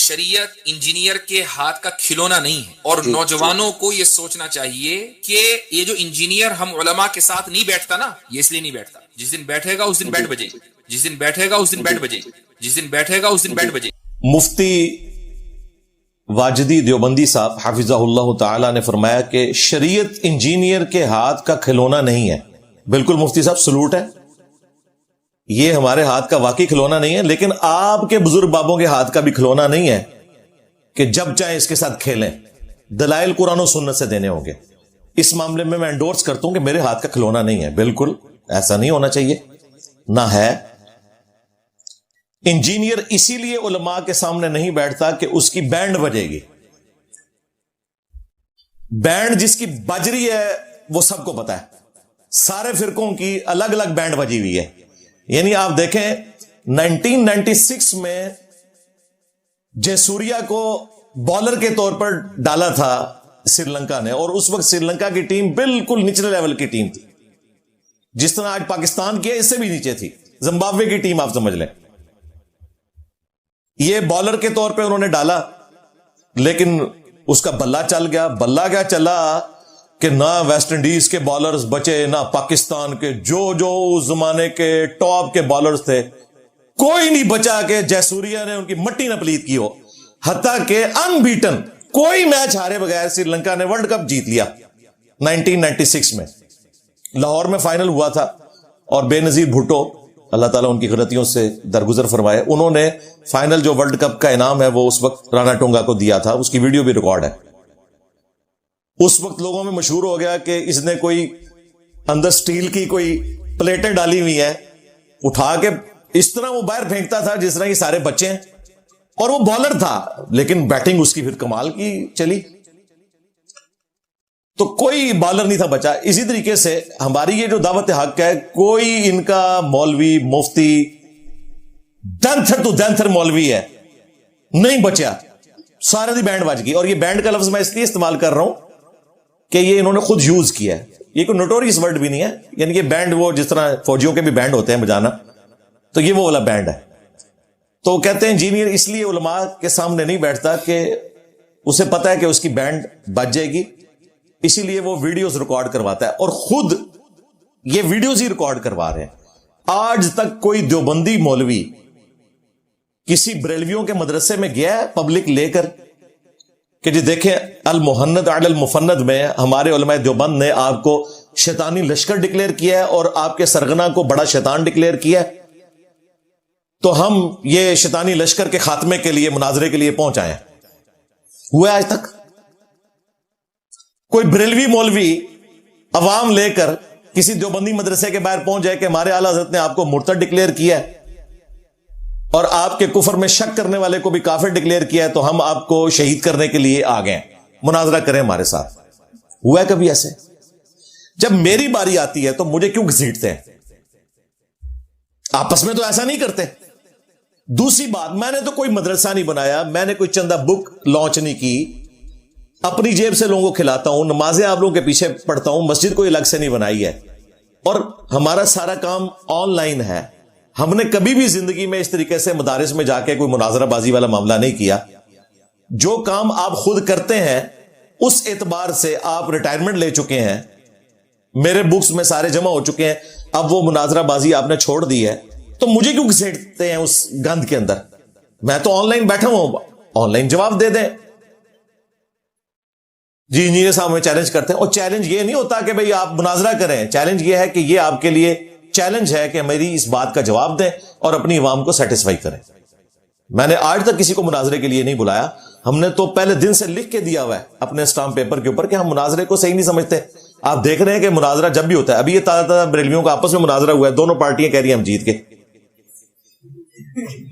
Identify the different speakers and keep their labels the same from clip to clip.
Speaker 1: شریعت انجینئر کے ہاتھ کا کھلونا نہیں ہے، اور نوجوانوں کو یہ سوچنا چاہیے کہ یہ جو انجینئر ہم علماء کے ساتھ نہیں بیٹھتا نا، یہ اس لیے نہیں بیٹھتا، جس دن بیٹھے گا اس دن بیٹھ بجے گی، جس دن بیٹھے گا اس دن بیٹھ بجے گی، جس دن بیٹھے گا اس دن بیٹھ بجے گی۔
Speaker 2: مفتی واجدی دیوبندی صاحب حفظہ اللہ تعالی نے فرمایا کہ شریعت انجینئر کے ہاتھ کا کھلونا نہیں ہے۔ بالکل مفتی صاحب، سلوٹ ہے، یہ ہمارے ہاتھ کا واقعی کھلونا نہیں ہے، لیکن آپ کے بزرگ بابوں کے ہاتھ کا بھی کھلونا نہیں ہے کہ جب چاہیں اس کے ساتھ کھیلیں۔ دلائل قرآن و سنت سے دینے ہوں گے۔ اس معاملے میں انڈورس کرتا ہوں کہ میرے ہاتھ کا کھلونا نہیں ہے، بالکل ایسا نہیں ہونا چاہیے، نہ ہے۔ انجینئر اسی لیے علماء کے سامنے نہیں بیٹھتا کہ اس کی بینڈ بجے گی۔ بینڈ جس کی بج رہی ہے وہ سب کو پتا ہے، سارے فرقوں کی الگ الگ بینڈ بجی ہوئی ہے۔ یعنی آپ دیکھیں 1996 میں جے سوریا کو بالر کے طور پر ڈالا تھا سری لنکا نے، اور اس وقت سری لنکا کی ٹیم بالکل نچلے لیول کی ٹیم تھی، جس طرح آج پاکستان کی ہے اس سے بھی نیچے تھی، زمبابوے کی ٹیم آپ سمجھ لیں۔ یہ بالر کے طور پہ انہوں نے ڈالا، لیکن اس کا بلہ چل گیا۔ بلہ کیا چلا کہ نہ ویسٹ انڈیز کے بالرز بچے، نہ پاکستان کے جو اس زمانے کے ٹاپ کے بالرز تھے، کوئی نہیں بچا کہ جے سوریا نے ان کی مٹی نہ پلیت کی ہو۔ حتیٰ کہ ان بیٹن کوئی میچ ہارے بغیر سری لنکا نے ورلڈ کپ جیت لیا 1996 میں۔ لاہور میں فائنل ہوا تھا، اور بے نظیر بھٹو، اللہ تعالیٰ ان کی غلطیوں سے درگزر فرمائے، انہوں نے فائنل جو ورلڈ کپ کا انعام ہے وہ اس وقت رانا ٹونگا کو دیا تھا، اس کی ویڈیو بھی ریکارڈ ہے۔ اس وقت لوگوں میں مشہور ہو گیا کہ اس نے کوئی اندر سٹیل کی کوئی پلیٹیں ڈالی ہوئی ہیں، اٹھا کے اس طرح وہ باہر پھینکتا تھا جس طرح یہ سارے بچے ہیں، اور وہ بالر تھا، لیکن بیٹنگ اس کی پھر کمال کی چلی، تو کوئی بالر نہیں تھا بچا۔ اسی طریقے سے ہماری یہ جو دعوت حق ہے، کوئی ان کا مولوی مفتی دنتھر تو دنتھر مولوی ہے نہیں بچا، سارے دی بینڈ بج گئی۔ اور یہ بینڈ کا لفظ میں اس لیے استعمال کر رہا ہوں کہ یہ انہوں نے خود یوز کیا ہے، یہ کوئی نوٹوریس ورڈ بھی نہیں ہے، یعنی یہ بینڈ وہ جس طرح فوجیوں کے بھی بینڈ ہوتے ہیں بجانا، تو یہ وہ والا بینڈ ہے۔ تو کہتے ہیں انجینئر اس لیے علماء کے سامنے نہیں بیٹھتا کہ اسے پتا ہے کہ اس کی بینڈ بج جائے گی، اسی لیے وہ ویڈیوز ریکارڈ کرواتا ہے، اور خود یہ ویڈیوز ہی ریکارڈ کروا رہے ہیں۔ آج تک کوئی دیوبندی مولوی کسی بریلویوں کے مدرسے میں گیا ہے پبلک لے کر کہ جی دیکھیں المحند علی المفند میں ہمارے علماء دیوبند نے آپ کو شیطانی لشکر ڈکلیئر کیا ہے، اور آپ کے سرغنہ کو بڑا شیطان ڈکلیئر کیا ہے، تو ہم یہ شیطانی لشکر کے خاتمے کے لیے مناظرے کے لیے پہنچ آئے ہیں؟ ہوا آج تک؟ کوئی بریلوی مولوی عوام لے کر کسی دیوبندی مدرسے کے باہر پہنچ جائے کہ ہمارے اعلیٰ حضرت نے آپ کو مرتد ڈکلیئر کیا ہے، اور آپ کے کفر میں شک کرنے والے کو بھی کافر ڈکلیئر کیا ہے، تو ہم آپ کو شہید کرنے کے لیے آ گئے، مناظرہ کریں ہمارے ساتھ؟ ہوا ہے کبھی ایسے؟ جب میری باری آتی ہے تو مجھے کیوں گھسیٹتے ہیں؟ آپس میں تو ایسا نہیں کرتے۔ دوسری بات، میں نے تو کوئی مدرسہ نہیں بنایا، میں نے کوئی چندہ بک لانچ نہیں کی، اپنی جیب سے لوگوں کو کھلاتا ہوں، نمازیں آپ لوگوں کے پیچھے پڑھتا ہوں، مسجد کوئی الگ سے نہیں بنائی ہے، اور ہمارا سارا کام آن لائن ہے۔ ہم نے کبھی بھی زندگی میں اس طریقے سے مدارس میں جا کے کوئی مناظرہ بازی والا معاملہ نہیں کیا۔ جو کام آپ خود کرتے ہیں اس اعتبار سے آپ ریٹائرمنٹ لے چکے ہیں، میرے بکس میں سارے جمع ہو چکے ہیں، اب وہ مناظرہ بازی آپ نے چھوڑ دی ہے، تو مجھے کیوں گھسیٹتے ہیں اس گند کے اندر؟ میں تو آن لائن بیٹھا ہوں، آن لائن جواب دے دیں۔ جی انجینئر صاحب ہمیں چیلنج کرتے ہیں، اور چیلنج یہ نہیں ہوتا کہ بھئی آپ مناظرہ کریں، چیلنج یہ ہے کہ یہ آپ کے لیے چیلنج ہے کہ میری اس بات کا جواب دیں اور اپنی عوام کو سیٹسفائی کریں۔ میں نے آج تک کسی کو مناظرے کے لیے نہیں بلایا، ہم نے تو پہلے دن سے لکھ کے دیا ہوا ہے اپنے اسٹامپ پیپر کے اوپر کہ ہم مناظرے کو صحیح نہیں سمجھتے۔ آپ دیکھ رہے ہیں کہ مناظرہ جب بھی ہوتا ہے، ابھی یہ تازہ تازہ بریلویوں کا آپس میں مناظرہ ہوا ہے، دونوں پارٹیاں کہہ رہی ہیں ہم جیت کے،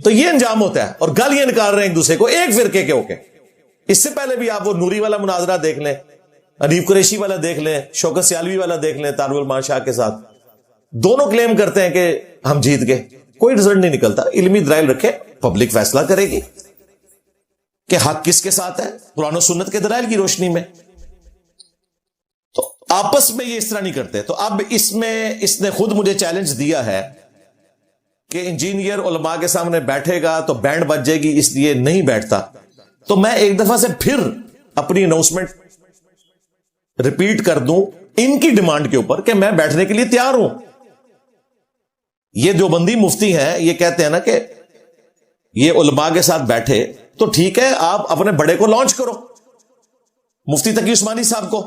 Speaker 2: تو یہ انجام ہوتا ہے، اور گالیاں نکال رہے ہیں ایک دوسرے کو ایک فرقے کے ہو کے۔ اس سے پہلے بھی آپ وہ نوری والا مناظرہ دیکھ لیں، انیف قریشی والا دیکھ لیں، شوکت سیالوی والا دیکھ لیں طارق الرحمان شاہ کے ساتھ، دونوں کلیم کرتے ہیں کہ ہم جیت گئے، کوئی رزلٹ نہیں نکلتا۔ علمی دلائل رکھے، پبلک فیصلہ کرے گی کہ حق کس کے ساتھ ہے، قرآن و سنت کے دلائل کی روشنی میں۔ تو آپس میں یہ اس طرح نہیں کرتے۔ تو اب اس میں اس نے خود مجھے چیلنج دیا ہے کہ انجینئر علماء کے سامنے بیٹھے گا تو بینڈ بج جائے گی، اس لیے نہیں بیٹھتا۔ تو میں ایک دفعہ سے پھر اپنی اناؤنسمنٹ ریپیٹ کر دوں ان کی ڈیمانڈ کے اوپر کہ میں بیٹھنے کے لیے تیار ہوں. یہ دیوبندی مفتی ہیں, یہ کہتے ہیں نا کہ یہ علماء کے ساتھ بیٹھے, تو ٹھیک ہے آپ اپنے بڑے کو لانچ کرو, مفتی تقی عثمانی صاحب کو.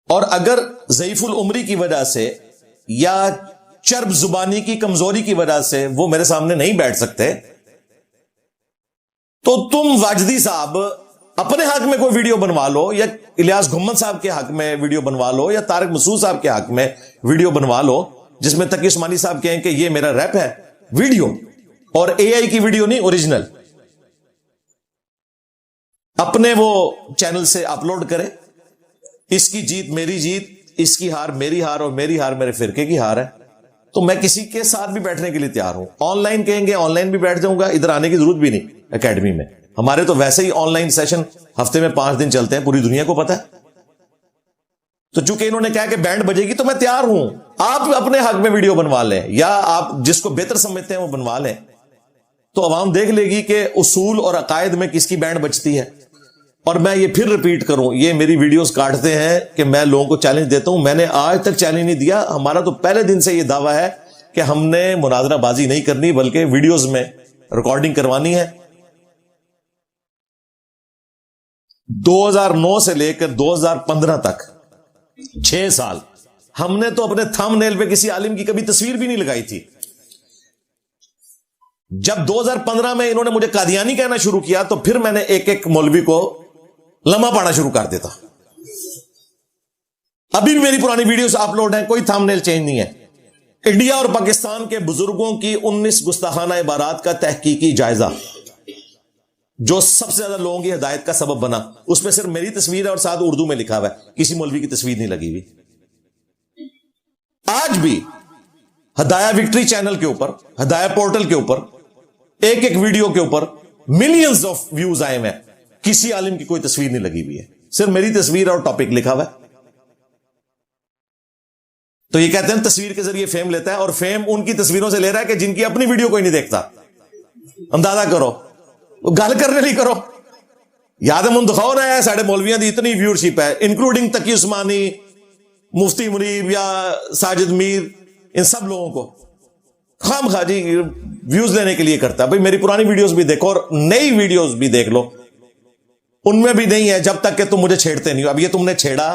Speaker 2: اور اگر ضعیف العمری کی وجہ سے یا چرب زبانی کی کمزوری کی وجہ سے وہ میرے سامنے نہیں بیٹھ سکتے, تو تم واجدی صاحب اپنے حق میں کوئی ویڈیو بنوا لو, یا الیاس گھمن صاحب کے حق میں ویڈیو بنوا لو, یا طارق مسعود صاحب کے حق میں ویڈیو بنوا لو, جس میں تقی عثمانی صاحب کہیں کہ یہ میرا ریپ ہے ویڈیو, اور اے آئی کی ویڈیو نہیں, اوریجنل اپنے وہ چینل سے اپلوڈ کرے. اس کی جیت میری جیت, اس کی ہار میری ہار, اور میری ہار میرے فرقے کی ہار ہے. تو میں کسی کے ساتھ بھی بیٹھنے کے لیے تیار ہوں. آن لائن کہیں گے آن لائن بھی بیٹھ جاؤں گا, ادھر آنے کی ضرورت بھی نہیں. اکیڈمی میں ہمارے تو ویسے ہی آن لائن سیشن ہفتے میں 5 دن چلتے ہیں, پوری دنیا کو پتا ہے. تو چونکہ انہوں نے کہا کہ بینڈ بجے گی تو میں تیار ہوں, آپ اپنے حق میں ویڈیو بنوا لیں, یا آپ جس کو بہتر سمجھتے ہیں وہ بنوا لیں, تو عوام دیکھ لے گی کہ اصول اور عقائد میں کس کی بینڈ بجتی ہے. اور میں یہ پھر ریپیٹ کروں, یہ میری ویڈیوز کاٹتے ہیں کہ میں لوگوں کو چیلنج دیتا ہوں, میں نے آج تک چیلنج نہیں دیا. ہمارا تو پہلے دن سے یہ دعویٰ ہے کہ ہم نے مناظرہ بازی نہیں کرنی, بلکہ ویڈیوز میں ریکارڈنگ کروانی ہے. 2009 سے لے کر 2015 تک 6 سال ہم نے تو اپنے تھم نیل پہ کسی عالم کی کبھی تصویر بھی نہیں لگائی تھی. جب 2015 میں انہوں نے مجھے قادیانی کہنا شروع کیا, تو پھر میں نے ایک ایک مولوی کو لمحہ پانا شروع کر دیتا. ابھی بھی میری پرانی ویڈیوز اپلوڈ ہیں, کوئی تھم نیل چینج نہیں ہے. انڈیا اور پاکستان کے بزرگوں کی 19 گستاخانہ عبارات کا تحقیقی جائزہ, جو سب سے زیادہ لوگوں کی ہدایت کا سبب بنا, اس میں صرف میری تصویر ہے اور ساتھ اردو میں لکھا ہوا ہے, کسی مولوی کی تصویر نہیں لگی ہوئی. آج بھی ہدایہ وکٹری چینل کے اوپر, ہدایہ پورٹل کے اوپر ایک ایک ویڈیو کے اوپر ملینز آف ویوز آئے ہیں, کسی عالم کی کوئی تصویر نہیں لگی ہوئی ہے, صرف میری تصویر اور ٹاپک لکھا ہوا ہے. تو یہ کہتے ہیں تصویر کے ذریعے فیم لیتا ہے, اور فیم ان کی تصویروں سے لے رہا ہے کہ جن کی اپنی ویڈیو کوئی نہیں دیکھتا. اندازہ کرو, گل کرنے نہیں کرو, یاد منتخب رہا ہے ساڑھے مولویاں دی اتنی ویورشپ ہے, انکلوڈنگ تقی عثمانی, مفتی منیب یا ساجد میر, ان سب لوگوں کو خام خواجی ویوز لینے کے لیے کرتا ہے. بھئی میری پرانی ویڈیوز بھی دیکھو, اور نئی ویڈیوز بھی دیکھ لو, ان میں بھی نہیں ہے جب تک کہ تم مجھے چھیڑتے نہیں ہو. اب یہ تم نے چھیڑا,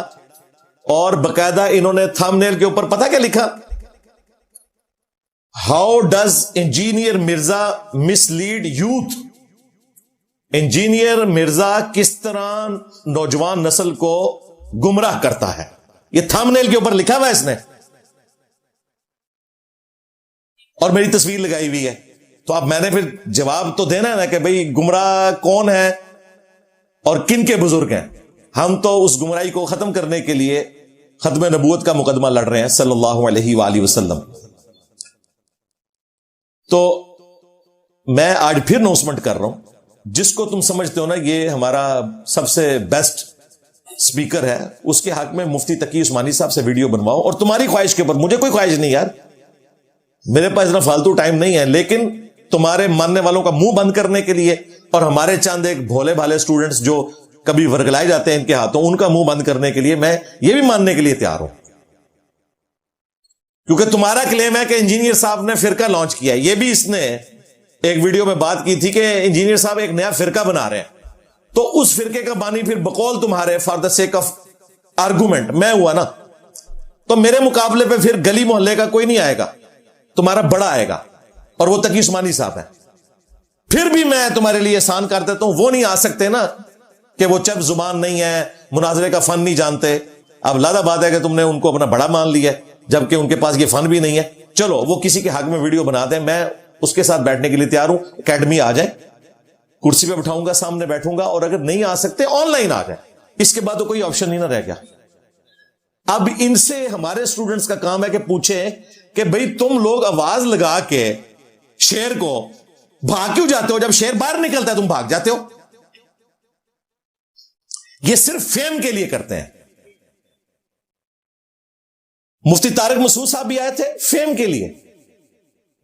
Speaker 2: اور باقاعدہ انہوں نے تھم نیل کے اوپر پتہ کیا لکھا, how does engineer Mirza miss lead youth. Engineer Mirza کس طرح نوجوان نسل کو گمراہ کرتا ہے, یہ تھم نیل کے اوپر لکھا ہوا ہے اس نے, اور میری تصویر لگائی ہوئی ہے. تو اب میں نے پھر جواب تو دینا ہے نا کہ بھئی گمراہ کون ہے اور کن کے بزرگ ہیں. ہم تو اس گمراہی کو ختم کرنے کے لیے ختم نبوت کا مقدمہ لڑ رہے ہیں صلی اللہ علیہ وآلہ وسلم. تو میں آج پھر اناؤنسمنٹ کر رہا ہوں, جس کو تم سمجھتے ہو نا یہ ہمارا سب سے بیسٹ سپیکر ہے, اس کے حق میں مفتی تقی عثمانی صاحب سے ویڈیو بنواؤ. اور تمہاری خواہش کے اوپر, مجھے کوئی خواہش نہیں یار, میرے پاس اتنا فالتو ٹائم نہیں ہے, لیکن تمہارے ماننے والوں کا منہ بند کرنے کے لیے, اور ہمارے چند ایک بھولے بھالے اسٹوڈنٹس جو کبھی ورگلائے جاتے ہیں ان کے ہاتھوں, ان کا منہ بند کرنے کے لیے میں یہ بھی ماننے کے لیے تیار ہوں. کیونکہ تمہارا کلیم ہے کہ انجینئر صاحب نے فرقہ لانچ کیا ہے, یہ بھی اس نے ایک ویڈیو میں بات کی تھی کہ انجینئر صاحب ایک نیا فرقہ بنا رہے ہیں. تو اس فرقے کا بانی پھر بقول تمہارے for the sake of argument میں ہوا نا, تو میرے مقابلے پہ پھر گلی محلے کا کوئی نہیں آئے گا, تمہارا بڑا آئے گا, اور وہ تقی عثمانی صاحب ہے. پھر بھی میں تمہارے لیے احسان کر دیتا ہوں, وہ نہیں آ سکتے نا کہ وہ چپ زبان نہیں ہے, مناظرے کا فن نہیں جانتے. اب لادہ بات ہے کہ تم نے ان کو اپنا بڑا مان لیا, جبکہ ان کے پاس یہ فن بھی نہیں ہے. چلو وہ کسی کے حق میں ویڈیو بنا دیں, میں اس کے ساتھ بیٹھنے کے لیے تیار ہوں. اکیڈمی آ جائیں, کرسی پہ بٹھاؤں گا, سامنے بیٹھوں گا, اور اگر نہیں آ سکتے آن لائن آ جائیں. اس کے بعد تو کوئی آپشن نہیں نہ رہ گیا. اب ان سے ہمارے اسٹوڈنٹس کا کام ہے کہ پوچھیں کہ بھئی تم لوگ آواز لگا کے شیر کو بھاگ کیوں جاتے ہو, جب شیر باہر نکلتا ہے تم بھاگ جاتے ہو. یہ صرف فیم کے لیے کرتے ہیں. مفتی طارق مسعود صاحب بھی آئے تھے فیم کے لیے,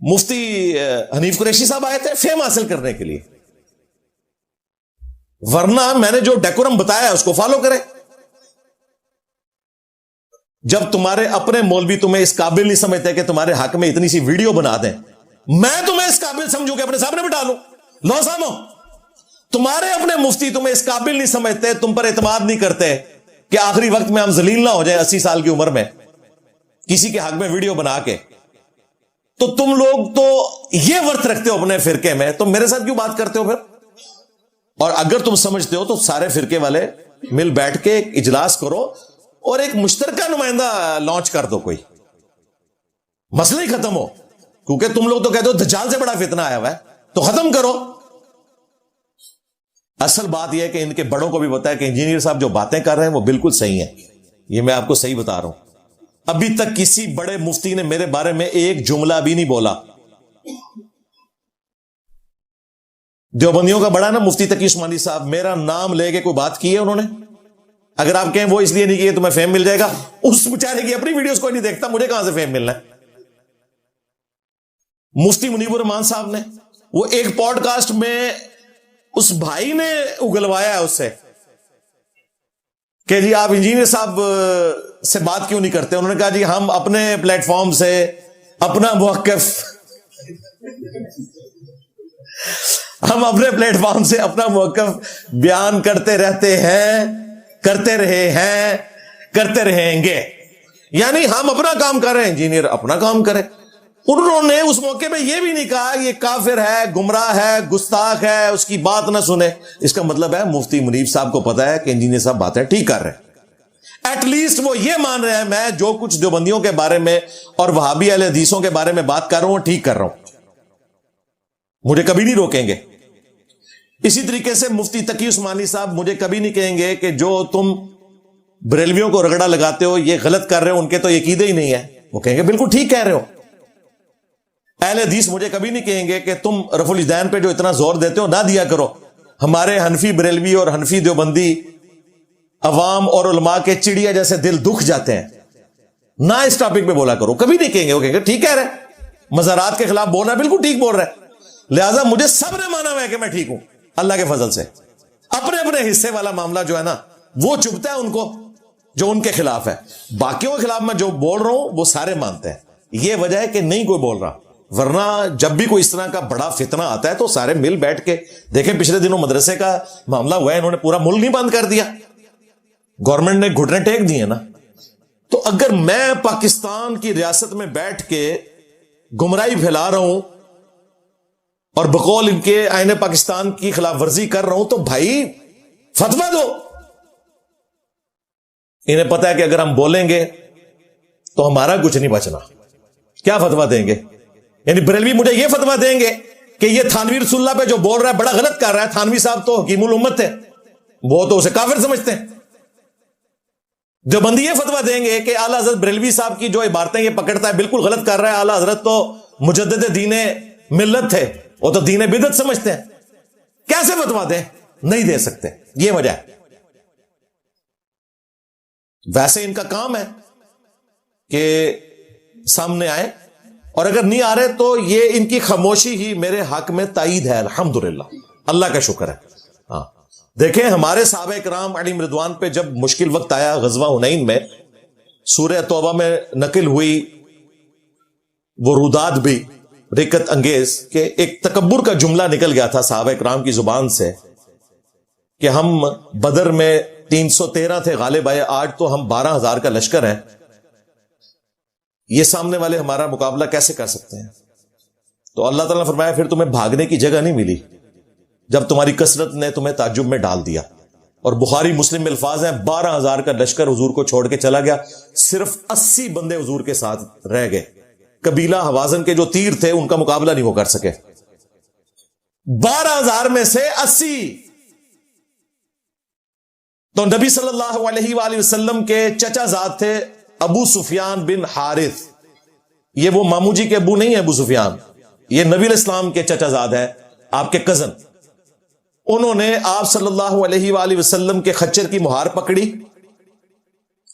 Speaker 2: مفتی حنیف قریشی صاحب آئے تھے فیم حاصل کرنے کے لیے. ورنہ میں نے جو ڈیکورم بتایا ہے اس کو فالو کرے. جب تمہارے اپنے مولوی تمہیں اس قابل نہیں سمجھتے کہ تمہارے حق میں اتنی سی ویڈیو بنا دیں, میں تمہیں اس قابل سمجھوں کہ اپنے سامنے بٹھا لوں. لو سامو, تمہارے اپنے مفتی تمہیں اس قابل نہیں سمجھتے, تم پر اعتماد نہیں کرتے کہ آخری وقت میں ہم ذلیل نہ ہو جائیں 80 سال کی عمر میں کسی کے حق میں ویڈیو بنا کے. تو تم لوگ تو یہ ورت رکھتے ہو اپنے فرقے میں, تم میرے ساتھ کیوں بات کرتے ہو پھر؟ اور اگر تم سمجھتے ہو تو سارے فرقے والے مل بیٹھ کے ایک اجلاس کرو اور ایک مشترکہ نمائندہ لانچ کر دو, کوئی مسئلہ ہی ختم ہو. کیونکہ تم لوگ تو کہتے ہو دجال سے بڑا فتنہ آیا ہوا ہے, تو ختم کرو. اصل بات یہ ہے کہ ان کے بڑوں کو بھی پتا ہے کہ انجینئر صاحب جو باتیں کر رہے ہیں وہ بالکل صحیح ہیں. یہ میں آپ کو صحیح بتا رہا ہوں. ابھی تک کسی بڑے مفتی نے میرے بارے میں ایک جملہ بھی نہیں بولا. دیوبندیوں کا بڑا نا مفتی تقی عثمانی صاحب, میرا نام لے کے کوئی بات کی ہے انہوں نے؟ اگر آپ کہیں وہ اس لیے نہیں کیے تمہیں فیم مل جائے گا, اس بیچارے کی اپنی ویڈیوز کوئی نہیں دیکھتا, مجھے کہاں سے فیم ملنا ہے؟ مفتی منیب الرحمان صاحب نے وہ ایک پوڈ کاسٹ میں اس بھائی نے اگلوایا ہے اس سے کہ جی آپ انجینئر صاحب سے بات کیوں نہیں کرتے. انہوں نے کہا جی ہم اپنے پلیٹ فارم سے اپنا موقف ہم اپنے پلیٹ فارم سے اپنا موقف بیان کرتے رہتے ہیں, کرتے رہے ہیں, کرتے رہیں گے. یعنی ہم اپنا کام کر رہے ہیں, انجینئر اپنا کام کرے. انہوں نے اس موقع پہ یہ بھی نہیں کہا یہ کافر ہے, گمراہ ہے, گستاخ ہے, اس کی بات نہ سنے. اس کا مطلب ہے مفتی منیب صاحب کو پتا ہے کہ انجینئر صاحب باتیں ٹھیک کر رہے ہیں. ایٹ لیسٹ وہ یہ مان رہے ہیں میں جو کچھ دیوبندیوں کے بارے میں اور وہابی اہل حدیثوں کے بارے میں بات کر رہا ہوں ٹھیک کر رہا ہوں, مجھے کبھی نہیں روکیں گے. اسی طریقے سے مفتی تقی عثمانی صاحب مجھے کبھی نہیں کہیں گے کہ جو تم بریلویوں کو رگڑا لگاتے ہو یہ غلط کر رہے ہو, ان کے تو یہ عقیدے ہی نہیں ہے. وہ کہیں گے بالکل ٹھیک کہہ رہے ہو. اہل حدیث مجھے کبھی نہیں کہیں گے کہ تم رفع الیدین پہ جو اتنا زور دیتے ہو نہ دیا کرو. ہمارے حنفی بریلوی اور حنفی دیوبندی عوام اور علماء کے چڑیا جیسے دل دکھ جاتے ہیں, نہ اس ٹاپک پہ بولا کرو. کبھی نہیں کہیں گے. وہ کہیں گے ٹھیک کہہ رہے, مزارات کے خلاف بول رہا ہے, بالکل ٹھیک بول رہا ہے. لہٰذا مجھے سب نے مانا ہوا ہے کہ میں ٹھیک ہوں اللہ کے فضل سے. اپنے اپنے حصے والا معاملہ جو ہے نا وہ چبھتا ہے ان کو جو ان کے خلاف ہے. باقیوں کے خلاف میں جو بول رہا ہوں وہ سارے مانتے ہیں. یہ وجہ ہے کہ نہیں کوئی بول رہا. ورنہ جب بھی کوئی اس طرح کا بڑا فتنہ آتا ہے تو سارے مل بیٹھ کے دیکھیں. پچھلے دنوں مدرسے کا معاملہ ہوا ہے, انہوں نے پورا ملک نہیں بند کر دیا, گورنمنٹ نے گھٹنے ٹیک دیے نا. تو اگر میں پاکستان کی ریاست میں بیٹھ کے گمراہی پھیلا رہا ہوں اور بقول ان کے آئین پاکستان کی خلاف ورزی کر رہا ہوں تو بھائی فتویٰ دو. انہیں پتا ہے کہ اگر ہم بولیں گے تو ہمارا کچھ نہیں بچنا. کیا فتویٰ دیں گے؟ یعنی بریلوی مجھے یہ فتویٰ دیں گے کہ یہ تھانوی رسول اللہ پہ جو بول رہا ہے بڑا غلط کر رہا ہے. تھانوی صاحب تو حکیم الامت تھے, وہ تو اسے کافر سمجھتے ہیں. دیوبندی یہ فتویٰ دیں گے کہ اعلیٰ حضرت بریلوی صاحب کی جو عبارتیں یہ پکڑتا ہے بالکل غلط کر رہا ہے. اعلیٰ حضرت تو مجدد دین ملت تھے, وہ تو دین بدعت سمجھتے ہیں. کیسے فتویٰ دیں؟ نہیں دے سکتے. یہ وجہ ہے. ویسے ان کا کام ہے کہ سامنے آئے, اور اگر نہیں آ رہے تو یہ ان کی خاموشی ہی میرے حق میں تائید ہے. الحمدللہ, اللہ کا شکر ہے. ہاں دیکھیں ہمارے صحابہ کرام علیہم رضوان پہ جب مشکل وقت آیا غزوہ حنین میں, سورہ توبہ میں نقل ہوئی وہ روداد بھی رکت انگیز کہ ایک تکبر کا جملہ نکل گیا تھا صحابہ کرام کی زبان سے کہ ہم بدر میں 313 تھے غالب آئے, آج تو ہم 12,000 کا لشکر ہیں, یہ سامنے والے ہمارا مقابلہ کیسے کر سکتے ہیں؟ تو اللہ تعالیٰ نے فرمایا پھر تمہیں بھاگنے کی جگہ نہیں ملی جب تمہاری کثرت نے تمہیں تعجب میں ڈال دیا. اور بخاری مسلم میں الفاظ ہیں 12,000 کا لشکر حضور کو چھوڑ کے چلا گیا, صرف 80 بندے حضور کے ساتھ رہ گئے. قبیلہ حوازن کے جو تیر تھے ان کا مقابلہ نہیں وہ کر سکے. 12,000 میں سے 80. تو نبی صلی اللہ علیہ وآلہ وسلم کے چچا زاد تھے ابو سفیان بن حارث. یہ وہ مامو جی کے ابو نہیں ہے ابو سفیان, یہ نبی علیہ السلام کے چچا زاد ہے, آپ کے کزن. انہوں نے آپ صلی اللہ علیہ وآلہ وسلم کے خچر کی مہار پکڑی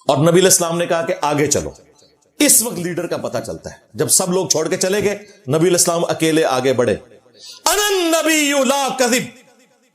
Speaker 2: اور نبی علیہ السلام نے کہا کہ آگے چلو. اس وقت لیڈر کا پتہ چلتا ہے جب سب لوگ چھوڑ کے چلے گئے, نبی علیہ السلام اکیلے آگے بڑھے. انا النبی لا کذب,